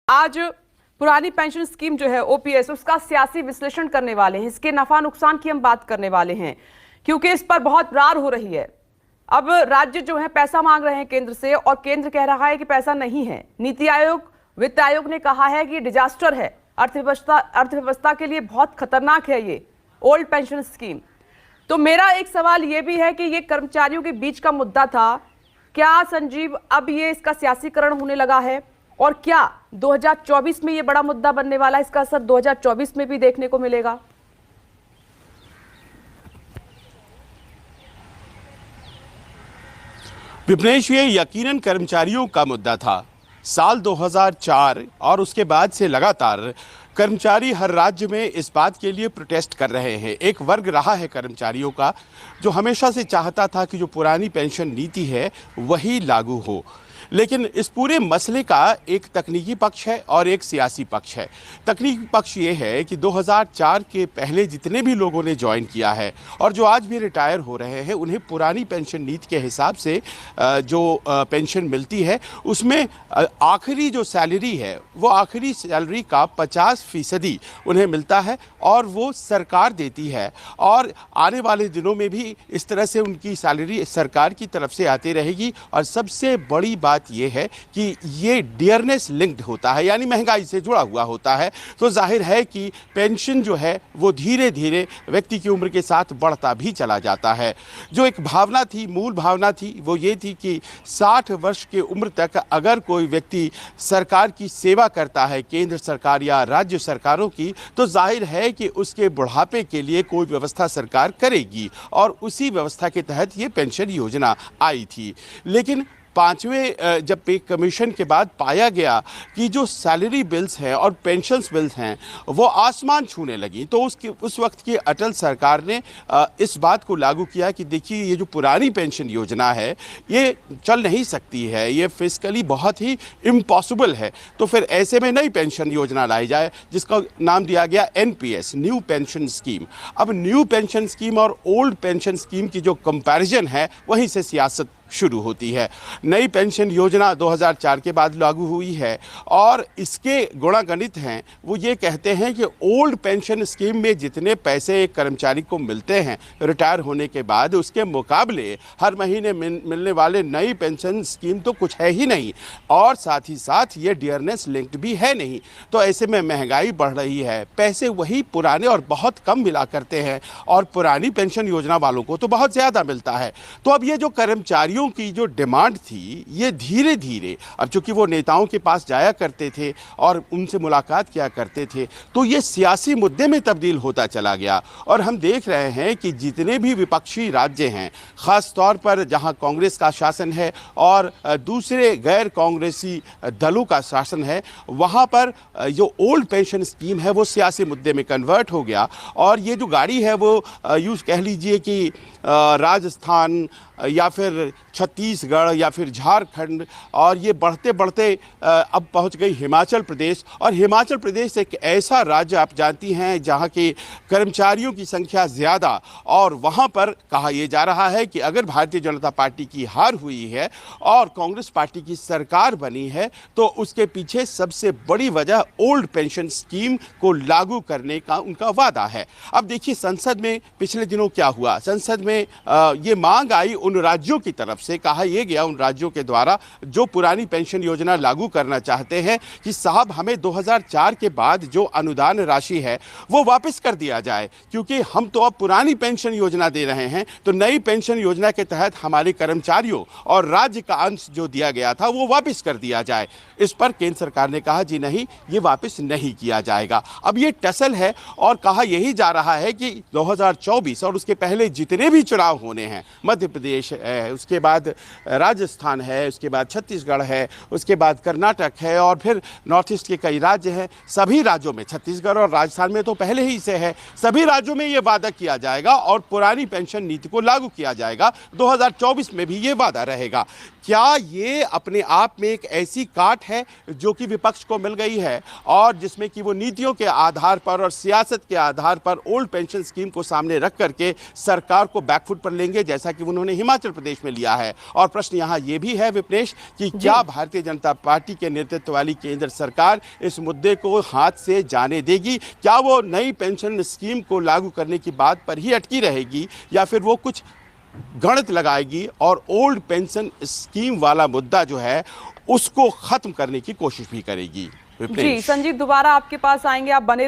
आज पुरानी pension scheme जो है ओपीएस, उसका सियासी विश्लेषण करने वाले हैं। इसके नफा नुकसान की हम बात करने वाले हैं, क्योंकि इस पर बहुत रार हो रही है। अब राज्य जो है पैसा मांग रहे हैं केंद्र से, और केंद्र कह रहा है कि पैसा नहीं है। नीति आयोग, वित्त आयोग ने कहा है कि डिजास्टर है, अर्थव्यवस्था के लिए बहुत खतरनाक है ये ओल्ड पेंशन स्कीम। तो मेरा एक सवाल ये भी है कि ये कर्मचारियों के बीच का मुद्दा था, क्या संजीव अब ये इसका सियासीकरण होने लगा है? और क्या 2024 में ये बड़ा मुद्दा बनने वाला है? इसका असर 2024 में भी देखने को मिलेगा? विपनेश, ये यकीनन कर्मचारियों का मुद्दा था। साल 2004 और उसके बाद से लगातार कर्मचारी हर राज्य में इस बात के लिए प्रोटेस्ट कर रहे हैं। एक वर्ग रहा है कर्मचारियों का जो हमेशा से चाहता था कि जो पुरानी पेंशन नीति है वही लागू हो। लेकिन इस पूरे मसले का एक तकनीकी पक्ष है और एक सियासी पक्ष है। तकनीकी पक्ष ये है कि 2004 के पहले जितने भी लोगों ने ज्वाइन किया है और जो आज भी रिटायर हो रहे हैं, उन्हें पुरानी पेंशन नीति के हिसाब से जो पेंशन मिलती है उसमें आखिरी जो सैलरी है वो आखिरी सैलरी का 50% उन्हें मिलता है और वो सरकार देती है। और आने वाले दिनों में भी इस तरह से उनकी सैलरी सरकार की तरफ से आती रहेगी। और सबसे बड़ी बात ये है कि ये डियरनेस लिंक्ड होता है, यानी महंगाई से जुड़ा हुआ होता है। तो जाहिर है कि पेंशन जो है वो धीरे धीरे व्यक्ति की उम्र के साथ बढ़ता भी चला जाता है। जो एक भावना थी, मूल भावना थी, वो ये थी कि 60 वर्ष की उम्र तक अगर कोई व्यक्ति सरकार की सेवा करता है, केंद्र सरकार या राज्य सरकारों की, तो जाहिर है कि उसके बुढ़ापे के लिए कोई व्यवस्था सरकार करेगी। और उसी व्यवस्था के तहत ये पेंशन योजना आई थी। लेकिन पांचवें जब पे कमीशन के बाद पाया गया कि जो सैलरी बिल्स हैं और पेंशन्स बिल्स हैं वो आसमान छूने लगी, तो उस वक्त की अटल सरकार ने इस बात को लागू किया कि देखिए, ये जो पुरानी पेंशन योजना है ये चल नहीं सकती है, ये फिजिकली बहुत ही इम्पॉसिबल है। तो फिर ऐसे में नई पेंशन योजना लाई जाए जिसका नाम दिया गया एनपीएस, न्यू पेंशन स्कीम। अब न्यू पेंशन स्कीम और ओल्ड पेंशन स्कीम की जो कंपैरिजन है वहीं से सियासत शुरू होती है। नई पेंशन योजना 2004 के बाद लागू हुई है और इसके गुणागणित हैं वो ये कहते हैं कि ओल्ड पेंशन स्कीम में जितने पैसे एक कर्मचारी को मिलते हैं रिटायर होने के बाद, उसके मुकाबले हर महीने मिलने वाले नई पेंशन स्कीम तो कुछ है ही नहीं, और साथ ही साथ ये डियरनेस लिंक्ड भी है नहीं। तो ऐसे में महंगाई बढ़ रही है, पैसे वही पुराने और बहुत कम मिला करते हैं और पुरानी पेंशन योजना वालों को तो बहुत ज़्यादा मिलता है। तो अब ये जो कर्मचारी की जो डिमांड थी ये धीरे धीरे, अब चूंकि वो नेताओं के पास जाया करते थे और उनसे मुलाकात किया करते थे, तो ये सियासी मुद्दे में तब्दील होता चला गया। और हम देख रहे हैं कि जितने भी विपक्षी राज्य हैं, खास तौर पर जहां कांग्रेस का शासन है और दूसरे गैर कांग्रेसी दलों का शासन है, वहां पर जो ओल्ड पेंशन स्कीम है वो सियासी मुद्दे में कन्वर्ट हो गया। और ये जो गाड़ी है वो यूँ कह लीजिए कि राजस्थान या फिर छत्तीसगढ़ या फिर झारखंड, और ये बढ़ते बढ़ते अब पहुंच गई हिमाचल प्रदेश। और हिमाचल प्रदेश एक ऐसा राज्य, आप जानती हैं, जहां के कर्मचारियों की संख्या ज़्यादा, और वहां पर कहा यह जा रहा है कि अगर भारतीय जनता पार्टी की हार हुई है और कांग्रेस पार्टी की सरकार बनी है तो उसके पीछे सबसे बड़ी वजह ओल्ड पेंशन स्कीम को लागू करने का उनका वादा है। अब देखिए, संसद में पिछले दिनों क्या हुआ, संसद में ये मांग आई उन राज्यों की तरफ से, कहा यह गया उन राज्यों के द्वारा जो पुरानी पेंशन योजना लागू करना चाहते हैं कि साहब, हमें 2004 के बाद जो अनुदान राशि है वो वापस कर दिया जाए, क्योंकि हम तो अब पुरानी पेंशन योजना दे रहे हैं। तो नई पेंशन योजना के तहत हमारे कर्मचारियों और राज्य का अंश जो दिया गया था वो वापस कर दिया जाए। इस पर केंद्र सरकार ने कहा जी नहीं, ये वापस नहीं किया जाएगा। अब ये टसल है और कहा यही जा रहा है कि 2024 और उसके पहले जितने भी चुनाव होने हैं, मध्य प्रदेश है, उसके बाद राजस्थान है, उसके बाद छत्तीसगढ़ है, उसके बाद कर्नाटक है, और फिर नॉर्थ ईस्ट के कई राज्य हैं, सभी राज्यों में, छत्तीसगढ़ और राजस्थान में तो पहले ही से है, सभी राज्यों में ये वादा किया जाएगा और पुरानी पेंशन नीति को लागू किया जाएगा। 2024 में भी ये वादा रहेगा। क्या ये अपने आप में एक ऐसी काट है जो कि विपक्ष को मिल गई है और जिसमें कि वो नीतियों के आधार पर और सियासत के आधार पर ओल्ड पेंशन स्कीम को सामने रख करके सरकार को बैकफुट पर लेंगे, जैसा कि उन्होंने हिमाचल प्रदेश में लिया सकता है। और प्रश्न यहाँ ये भी है विपनेश कि क्या भारतीय जनता पार्टी के नेतृत्व वाली केंद्र सरकार इस मुद्दे को हाथ से जाने देगी? क्या वो नई पेंशन स्कीम को लागू करने की बात पर ही अटकी रहेगी या फिर वो कुछ गणित लगाएगी और ओल्ड पेंशन स्कीम वाला मुद्दा जो है उसको खत्म करने की कोशिश भी करेगी? जी संजीव, दोबारा आपके पास आएंगे, आप बने